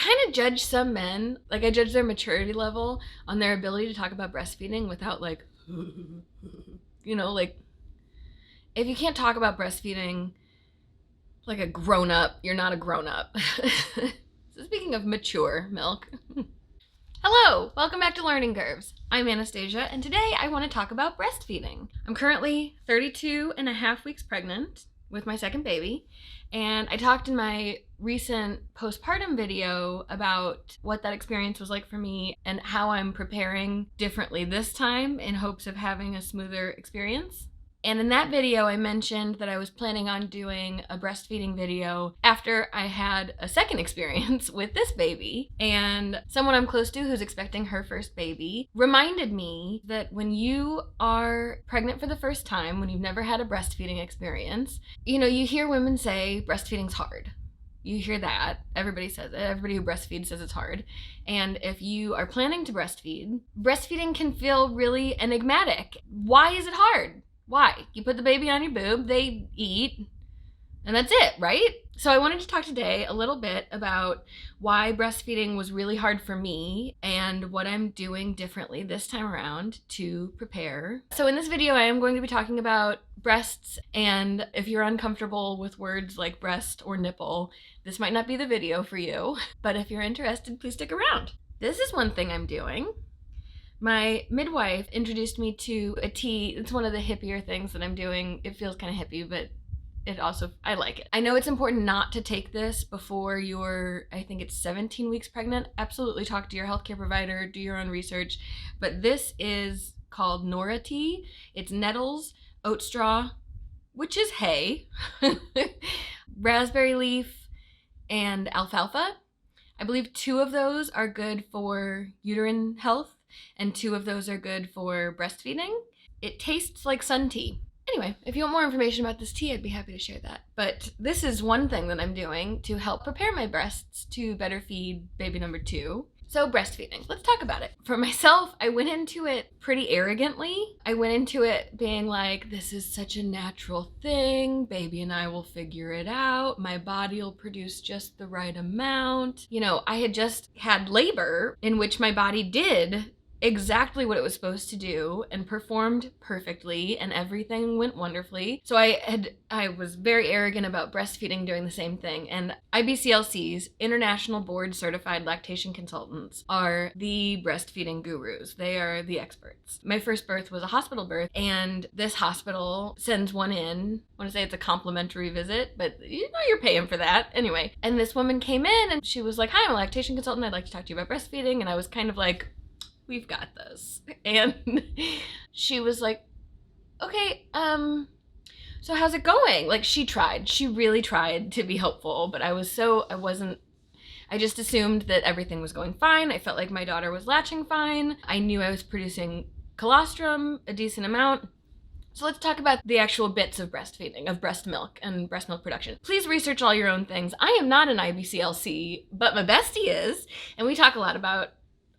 kind of judge some men, like I judge their maturity level on their ability to talk about breastfeeding without like, like if you can't talk about breastfeeding like a grown up, you're not a grown up. So speaking of mature milk, hello, welcome back to Learning Curves. I'm Anastasia, and today I want to talk about breastfeeding. I'm currently 32 and a half weeks pregnant with my second baby, and I talked in my recent postpartum video about what that experience was like for me and how I'm preparing differently this time in hopes of having a smoother experience. And in that video, I mentioned that I was planning on doing a breastfeeding video after I had a second experience with this baby. And someone I'm close to who's expecting her first baby reminded me that when you are pregnant for the first time, when you've never had a breastfeeding experience, you hear women say breastfeeding's hard. You hear that. Everybody says it. Everybody who breastfeeds says it's hard. And if you are planning to breastfeed, breastfeeding can feel really enigmatic. Why is it hard? Why? You put the baby on your boob, they eat, and that's it, right? So I wanted to talk today a little bit about why breastfeeding was really hard for me and what I'm doing differently this time around to prepare. So in this video, I am going to be talking about breasts, and if you're uncomfortable with words like breast or nipple, this might not be the video for you, but if you're interested, please stick around. This is one thing I'm doing. My midwife introduced me to a tea. It's one of the hippier things that I'm doing. It feels kind of hippie, but I like it. I know it's important not to take this before you're, I think it's 17 weeks pregnant. Absolutely talk to your healthcare provider, do your own research. But this is called Nora tea. It's nettles, oat straw, which is hay, raspberry leaf, and alfalfa. I believe 2 of those are good for uterine health, and 2 of those are good for breastfeeding. It tastes like sun tea. Anyway, if you want more information about this tea, I'd be happy to share that. But this is one thing that I'm doing to help prepare my breasts to better feed baby number 2. So breastfeeding, let's talk about it. For myself, I went into it pretty arrogantly. I went into it being like, this is such a natural thing. Baby and I will figure it out. My body will produce just the right amount. I had just had labor in which my body did exactly what it was supposed to do and performed perfectly, and everything went wonderfully. So I was very arrogant about breastfeeding doing the same thing. And IBCLCs, International Board Certified Lactation Consultants, are the breastfeeding gurus. They are the experts. My first birth was a hospital birth, and this hospital sends one in. I want to say it's a complimentary visit, but you're paying for that. Anyway, and this woman came in and she was like, "Hi, I'm a lactation consultant. I'd like to talk to you about breastfeeding." And I was kind of like, "We've got this." And she was like, "Okay, so how's it going?" Like, she really tried to be helpful, but I just assumed that everything was going fine. I felt like my daughter was latching fine. I knew I was producing colostrum a decent amount. So let's talk about the actual bits of breastfeeding, of breast milk and breast milk production. Please research all your own things. I am not an IBCLC, but my bestie is, and we talk a lot about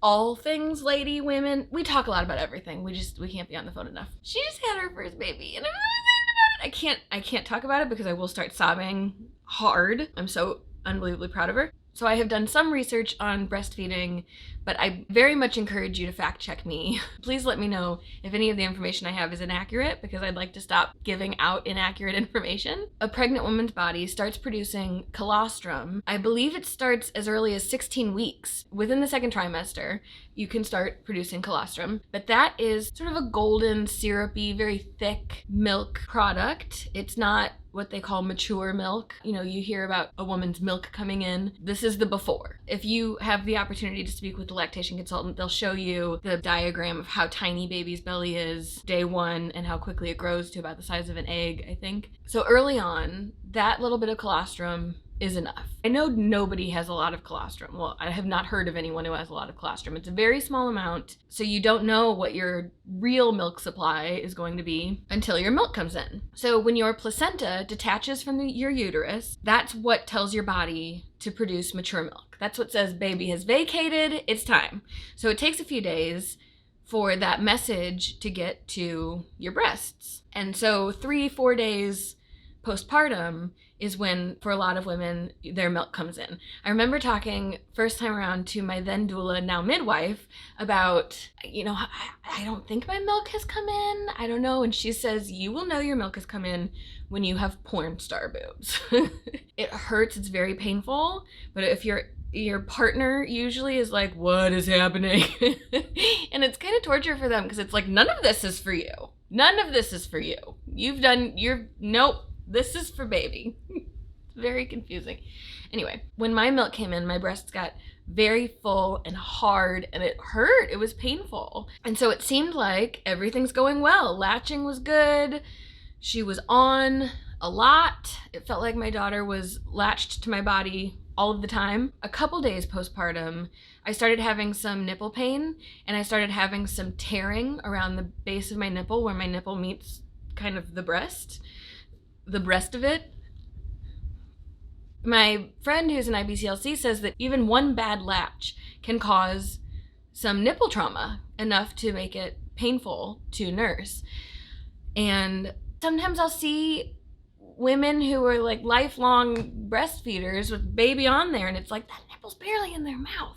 all things lady, women. We talk a lot about everything. We can't be on the phone enough. She just had her first baby, and I'm really excited about it. I can't talk about it because I will start sobbing hard. I'm so unbelievably proud of her. So I have done some research on breastfeeding, but I very much encourage you to fact check me. Please let me know if any of the information I have is inaccurate, because I'd like to stop giving out inaccurate information. A pregnant woman's body starts producing colostrum. I believe it starts as early as 16 weeks. Within the second trimester, you can start producing colostrum, but that is sort of a golden, syrupy, very thick milk product. It's not what they call mature milk. You hear about a woman's milk coming in. This is the before. If you have the opportunity to speak with the lactation consultant, they'll show you the diagram of how tiny baby's belly is day 1 and how quickly it grows to about the size of an egg, I think. So early on, that little bit of colostrum is enough. I know nobody has a lot of colostrum. Well, I have not heard of anyone who has a lot of colostrum. It's a very small amount, so you don't know what your real milk supply is going to be until your milk comes in. So when your placenta detaches from your uterus, that's what tells your body to produce mature milk. That's what says baby has vacated, it's time. So it takes a few days for that message to get to your breasts. And so 3-4 days postpartum is when, for a lot of women, their milk comes in. I remember talking first time around to my then doula, now midwife, about, I don't think my milk has come in. I don't know. And she says, you will know your milk has come in when you have porn star boobs. It hurts. It's very painful. But if your partner usually is like, what is happening? And it's kind of torture for them because it's like, none of this is for you. None of this is for you. Nope, this is for baby. It's very confusing. Anyway, when my milk came in, my breasts got very full and hard and it hurt. It was painful. And so it seemed like everything's going well. Latching was good. She was on a lot. It felt like my daughter was latched to my body all of the time. A couple days postpartum, I started having some nipple pain and I started having some tearing around the base of my nipple where my nipple meets kind of the breast of it. My friend who's an IBCLC says that even one bad latch can cause some nipple trauma, enough to make it painful to nurse. And sometimes I'll see women who are like lifelong breastfeeders with baby on there and it's like that nipple's barely in their mouth.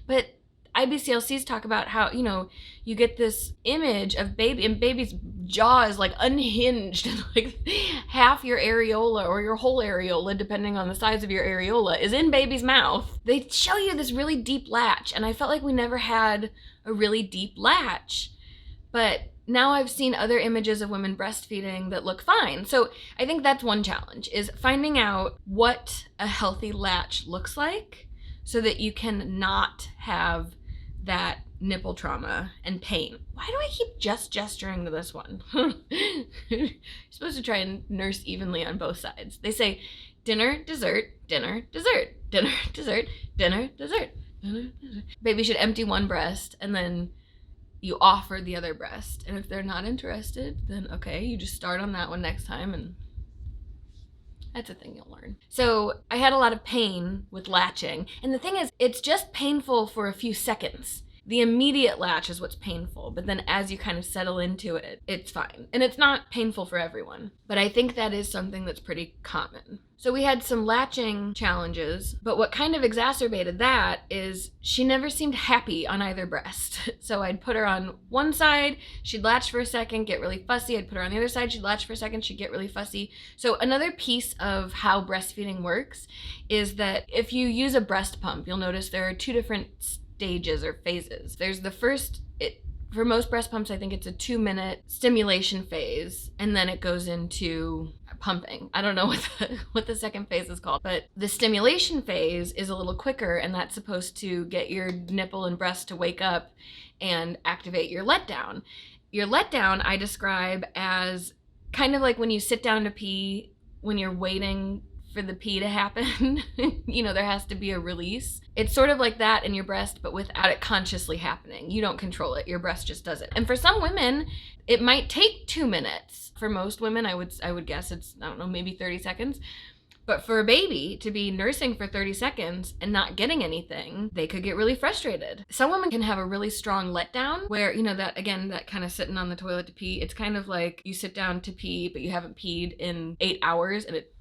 But IBCLCs talk about how, you get this image of baby and baby's jaw is like unhinged and like half your areola or your whole areola, depending on the size of your areola, is in baby's mouth. They show you this really deep latch and I felt like we never had a really deep latch. But now I've seen other images of women breastfeeding that look fine. So I think that's one challenge, is finding out what a healthy latch looks like so that you can not have that nipple trauma and pain. Why do I keep just gesturing to this one? You're supposed to try and nurse evenly on both sides. They say dinner, dessert, dinner, dessert, dinner, dessert, dinner, dessert, dinner, dessert. Baby should empty one breast and then you offer the other breast. And if they're not interested, then okay, you just start on that one next time and that's a thing you'll learn. So I had a lot of pain with latching. And the thing is, it's just painful for a few seconds. The immediate latch is what's painful, but then as you kind of settle into it, it's fine. And it's not painful for everyone, but I think that is something that's pretty common. So we had some latching challenges, but what kind of exacerbated that is she never seemed happy on either breast. So I'd put her on one side, she'd latch for a second, get really fussy. I'd put her on the other side, she'd latch for a second, she'd get really fussy. So another piece of how breastfeeding works is that if you use a breast pump, you'll notice there are two different stages or phases. There's the first, for most breast pumps, I think it's a 2-minute stimulation phase, and then it goes into pumping. I don't know what the second phase is called, but the stimulation phase is a little quicker, and that's supposed to get your nipple and breast to wake up and activate your letdown. Your letdown I describe as kind of like when you sit down to pee when you're waiting for the pee to happen. There has to be a release. It's sort of like that in your breast, but without it consciously happening. You don't control it. Your breast just does it. And for some women, it might take 2 minutes. For most women, I would guess it's, I don't know, maybe 30 seconds. But for a baby to be nursing for 30 seconds and not getting anything, they could get really frustrated. Some women can have a really strong letdown where, that kind of sitting on the toilet to pee, it's kind of like you sit down to pee, but you haven't peed in 8 hours and it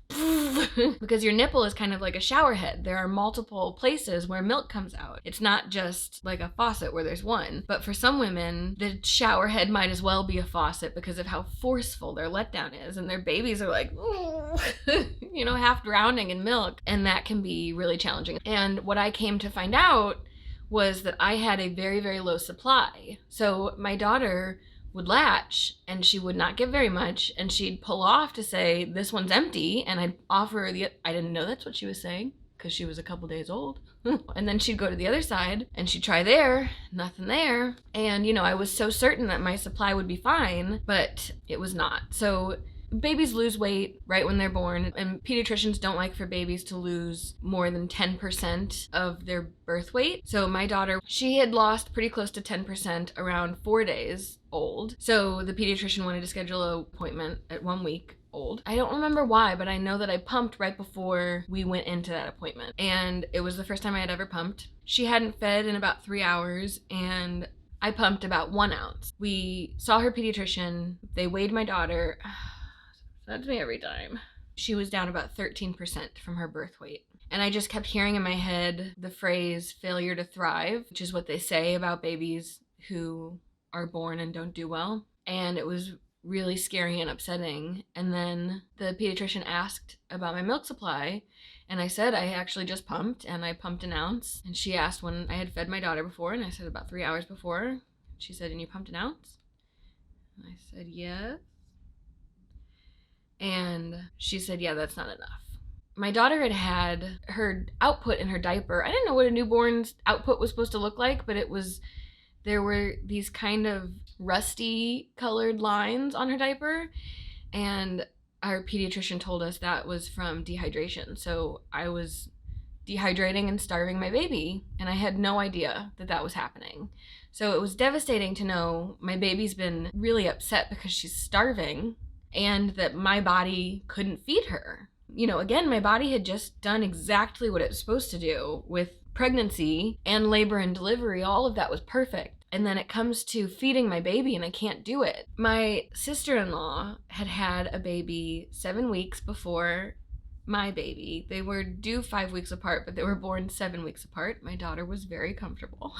because your nipple is kind of like a shower head. There are multiple places where milk comes out. It's not just like a faucet where there's one. But for some women, the shower head might as well be a faucet because of how forceful their letdown is. And their babies are like, half drowning in milk. And that can be really challenging. And what I came to find out was that I had a very, very low supply. So my daughter would latch and she would not give very much and she'd pull off to say this one's empty and I'd offer her I didn't know that's what she was saying because she was a couple days old. And then she'd go to the other side and she'd try there, nothing there. And I was so certain that my supply would be fine, but it was not. So babies lose weight right when they're born, and pediatricians don't like for babies to lose more than 10% of their birth weight. So my daughter, she had lost pretty close to 10% around 4 days old. So the pediatrician wanted to schedule an appointment at 1 week old. I don't remember why, but I know that I pumped right before we went into that appointment. And it was the first time I had ever pumped. She hadn't fed in about 3 hours, and I pumped about 1 ounce. We saw her pediatrician. They weighed my daughter. That's me every time. She was down about 13% from her birth weight. And I just kept hearing in my head the phrase failure to thrive, which is what they say about babies who are born and don't do well. And it was really scary and upsetting. And then the pediatrician asked about my milk supply, and I said I actually just pumped, and I pumped an ounce. And she asked when I had fed my daughter before, and I said about 3 hours before. She said, and you pumped an ounce? And I said, yes. And she said, yeah, that's not enough. My daughter had her output in her diaper. I didn't know what a newborn's output was supposed to look like, but there were these kind of rusty colored lines on her diaper, and our pediatrician told us that was from dehydration. So I was dehydrating and starving my baby, and I had no idea that that was happening. So it was devastating to know my baby's been really upset because she's starving and that my body couldn't feed her. You know, again, my body had just done exactly what it was supposed to do with pregnancy and labor and delivery. All of that was perfect. And then it comes to feeding my baby and I can't do it. My sister-in-law had had a baby 7 weeks before my baby. They were due 5 weeks apart, but they were born 7 weeks apart. My daughter was very comfortable.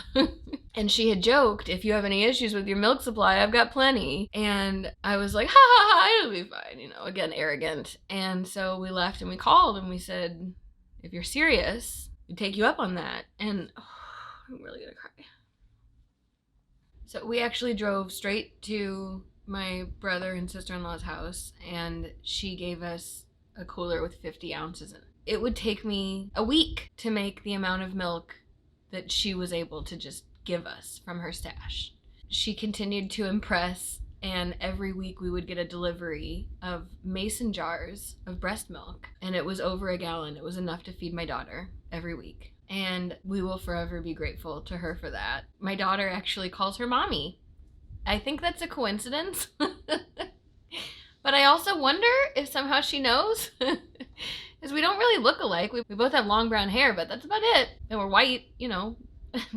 And she had joked, if you have any issues with your milk supply, I've got plenty. And I was like, ha ha ha, it'll be fine, you know, again, arrogant. And so we left and we called and we said, if you're serious, we'd take you up on that. And I'm really gonna cry. So we actually drove straight to my brother and sister-in-law's house, and she gave us a cooler with 50 ounces in it. It would take me a week to make the amount of milk that she was able to just give us from her stash. She continued to impress, and every week we would get a delivery of mason jars of breast milk, and it was over a gallon. It was enough to feed my daughter every week. And we will forever be grateful to her for that. My daughter actually calls her mommy. I think that's a coincidence. But I also wonder if somehow she knows. Because we don't really look alike. We both have long brown hair, but that's about it. And we're white, you know,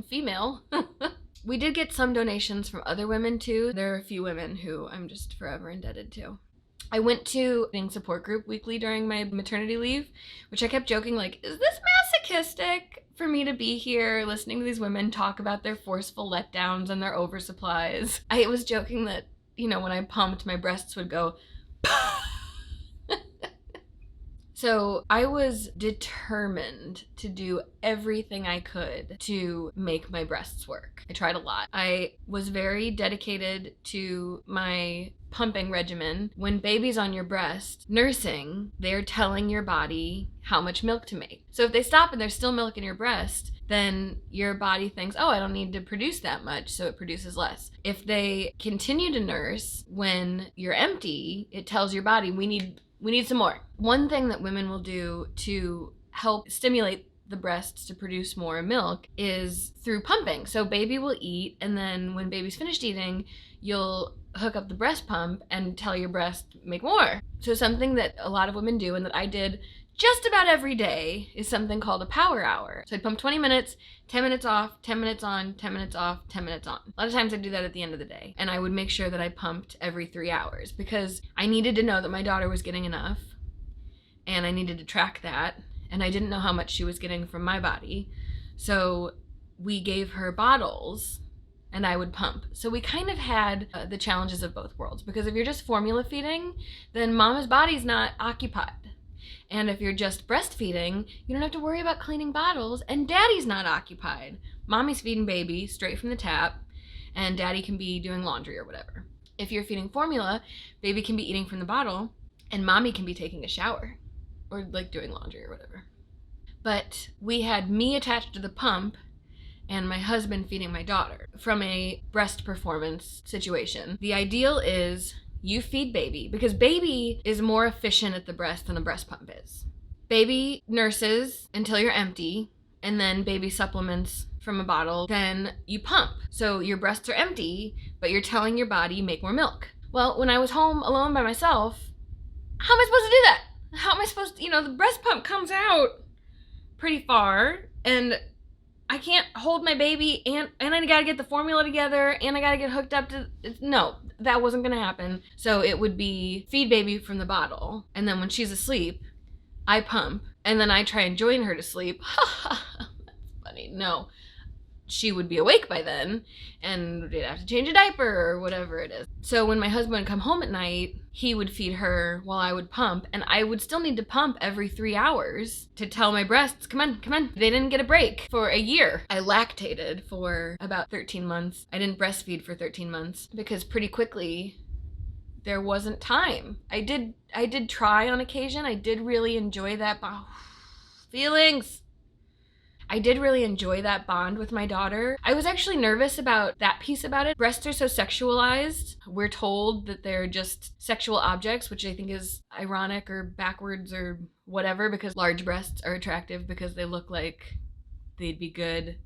female. We did get some donations from other women too. There are a few women who I'm just forever indebted to. I went to a support group weekly during my maternity leave, which I kept joking, like, is this masochistic for me to be here listening to these women talk about their forceful letdowns and their oversupplies? I was joking that, you know, when I pumped, my breasts would go, So I was determined to do everything I could to make my breasts work. I tried a lot. I was very dedicated to my pumping regimen. When baby's on your breast, nursing, they're telling your body how much milk to make. So if they stop and there's still milk in your breast, then your body thinks, oh, I don't need to produce that much, so it produces less. If they continue to nurse when you're empty, it tells your body, we need some more. One thing that women will do to help stimulate the breasts to produce more milk is through pumping. So baby will eat, and then when baby's finished eating, you'll hook up the breast pump and tell your breast, make more. So something that a lot of women do, and that I did just about every day, is something called a power hour. So I'd pump 20 minutes, 10 minutes off, 10 minutes on, 10 minutes off, 10 minutes on. A lot of times I'd do that at the end of the day. And I would make sure that I pumped every 3 hours because I needed to know that my daughter was getting enough, and I needed to track that. And I didn't know how much she was getting from my body. So we gave her bottles and I would pump. So we kind of had the challenges of both worlds, because if you're just formula feeding, then mama's body's not occupied. And if you're just breastfeeding, you don't have to worry about cleaning bottles, and daddy's not occupied. Mommy's feeding baby straight from the tap, and daddy can be doing laundry or whatever. If you're feeding formula, baby can be eating from the bottle, and mommy can be taking a shower or like doing laundry or whatever. But we had me attached to the pump and my husband feeding my daughter from a breast performance situation. The ideal is you feed baby, because baby is more efficient at the breast than a breast pump is. Baby nurses until you're empty, and then baby supplements from a bottle, then you pump. So your breasts are empty, but you're telling your body, make more milk. Well, when I was home alone by myself, how am I supposed to do that? How am I supposed to, the breast pump comes out pretty far, and I can't hold my baby and I gotta get the formula together and I gotta get hooked up to, no, that wasn't gonna happen. So it would be feed baby from the bottle, and then when she's asleep, I pump, and then I try and join her to sleep. That's funny. No, she would be awake by then, and we'd have to change a diaper or whatever it is. So when my husband would come home at night, he would feed her while I would pump, and I would still need to pump every 3 hours to tell my breasts, come on, come on. They didn't get a break for a year. I lactated for about 13 months. I didn't breastfeed for 13 months because pretty quickly there wasn't time. I did try on occasion. I did really enjoy that feelings. I did really enjoy that bond with my daughter. I was actually nervous about that piece about it. Breasts are so sexualized. We're told that they're just sexual objects, which I think is ironic or backwards or whatever, because large breasts are attractive because they look like they'd be good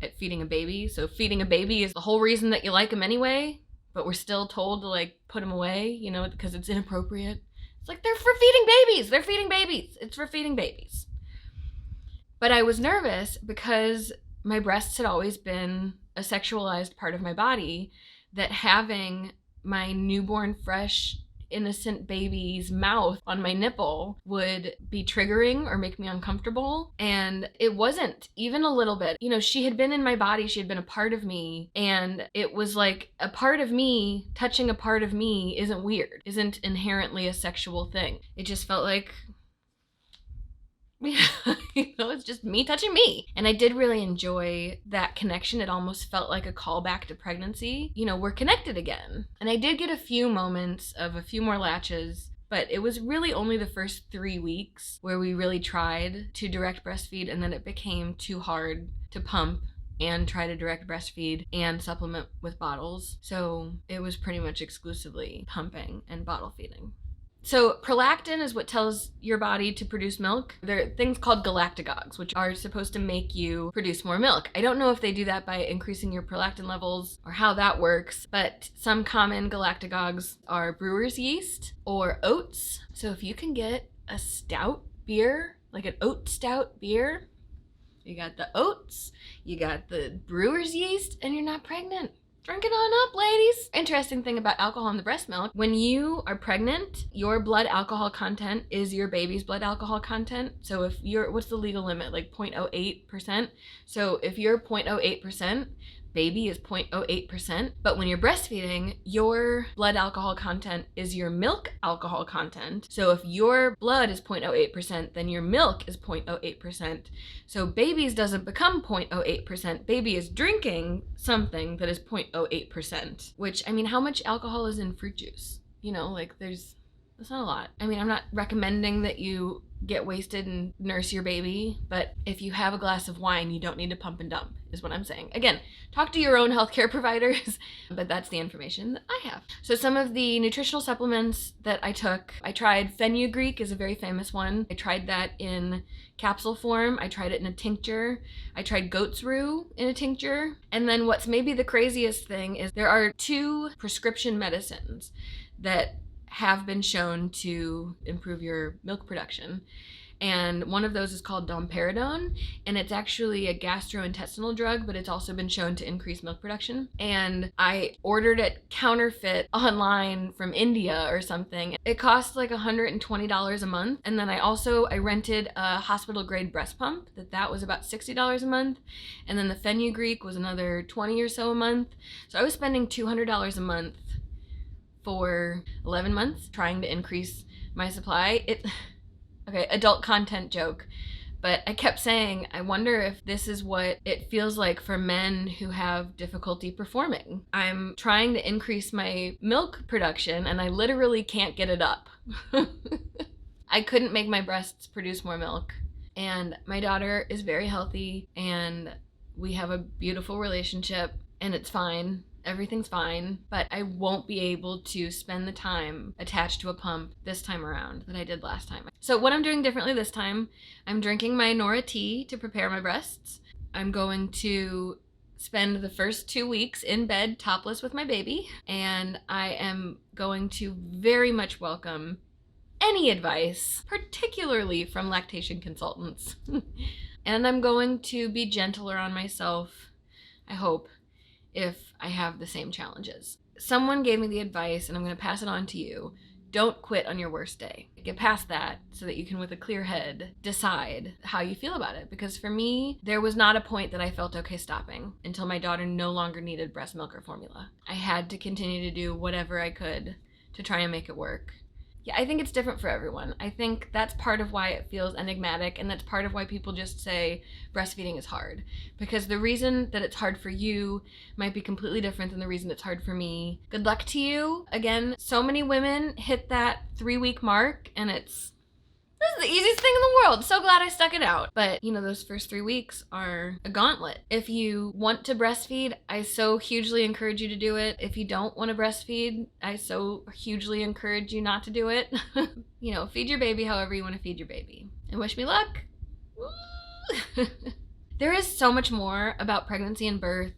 at feeding a baby. So feeding a baby is the whole reason that you like them anyway, but we're still told to like put them away, you know, because it's inappropriate. It's like, they're for feeding babies. They're feeding babies. It's for feeding babies. But I was nervous because my breasts had always been a sexualized part of my body, that having my newborn, fresh, innocent baby's mouth on my nipple would be triggering or make me uncomfortable. And it wasn't even a little bit. You know, she had been in my body, she had been a part of me, and it was like a part of me touching a part of me isn't weird, isn't inherently a sexual thing. It just felt like, you know, it's just me touching me. And I did really enjoy that connection. It almost felt like a callback to pregnancy. You know, we're connected again. And I did get a few moments of a few more latches, but it was really only the first 3 weeks where we really tried to direct breastfeed, and then it became too hard to pump and try to direct breastfeed and supplement with bottles. So it was pretty much exclusively pumping and bottle feeding. So prolactin is what tells your body to produce milk. There are things called galactagogues, which are supposed to make you produce more milk. I don't know if they do that by increasing your prolactin levels or how that works, but some common galactagogues are brewer's yeast or oats. So if you can get a stout beer, like an oat stout beer, you got the oats, you got the brewer's yeast, and you're not pregnant. Drink it on up, ladies. Interesting thing about alcohol in the breast milk, when you are pregnant, your blood alcohol content is your baby's blood alcohol content. So if you're, what's the legal limit? Like 0.08%. So if you're 0.08%, baby is 0.08%. But when you're breastfeeding, your blood alcohol content is your milk alcohol content. So if your blood is 0.08%, then your milk is 0.08%. So baby's doesn't become 0.08%. Baby is drinking something that is 0.08%, which, I mean, how much alcohol is in fruit juice? You know, like that's not a lot. I mean, I'm not recommending that you get wasted and nurse your baby, but if you have a glass of wine, you don't need to pump and dump, is what I'm saying. Again, talk to your own healthcare providers, but that's the information that I have. So some of the nutritional supplements that I took, I tried fenugreek, is a very famous one. I tried that in capsule form. I tried it in a tincture. I tried goat's rue in a tincture. And then what's maybe the craziest thing is there are 2 prescription medicines that have been shown to improve your milk production. And one of those is called domperidone, and it's actually a gastrointestinal drug, but it's also been shown to increase milk production. And I ordered it counterfeit online from India or something. It cost like $120 a month. And then I rented a hospital grade breast pump that was about $60 a month. And then the fenugreek was another 20 or so a month. So I was spending $200 a month for 11 months trying to increase my supply. Okay, adult content joke, but I kept saying, I wonder if this is what it feels like for men who have difficulty performing. I'm trying to increase my milk production and I literally can't get it up. I couldn't make my breasts produce more milk. And my daughter is very healthy and we have a beautiful relationship and it's fine. Everything's fine, but I won't be able to spend the time attached to a pump this time around that I did last time. So what I'm doing differently this time, I'm drinking my Nora tea to prepare my breasts. I'm going to spend the first 2 weeks in bed topless with my baby, and I am going to very much welcome any advice, particularly from lactation consultants. And I'm going to be gentler on myself, I hope, if I have the same challenges. Someone gave me the advice, and I'm going to pass it on to you. Don't quit on your worst day. Get past that so that you can, with a clear head, decide how you feel about it. Because for me, there was not a point that I felt okay stopping until my daughter no longer needed breast milk or formula. I had to continue to do whatever I could to try and make it work. Yeah, I think it's different for everyone. I think that's part of why it feels enigmatic, and that's part of why people just say breastfeeding is hard. Because the reason that it's hard for you might be completely different than the reason it's hard for me. Good luck to you. Again, so many women hit that 3-week mark, and this is the easiest thing in the world. So glad I stuck it out. But, you know, those first 3 weeks are a gauntlet. If you want to breastfeed, I so hugely encourage you to do it. If you don't want to breastfeed, I so hugely encourage you not to do it. You know, feed your baby however you want to feed your baby. And wish me luck. There is so much more about pregnancy and birth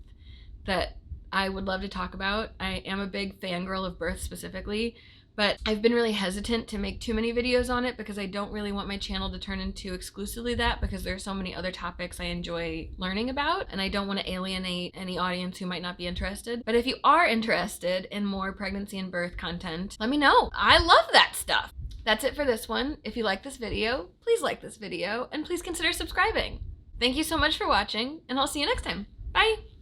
that I would love to talk about. I am a big fangirl of birth specifically, but I've been really hesitant to make too many videos on it because I don't really want my channel to turn into exclusively that, because there are so many other topics I enjoy learning about, and I don't want to alienate any audience who might not be interested. But if you are interested in more pregnancy and birth content, let me know. I love that stuff. That's it for this one. If you like this video, please like this video, and please consider subscribing. Thank you so much for watching, and I'll see you next time. Bye!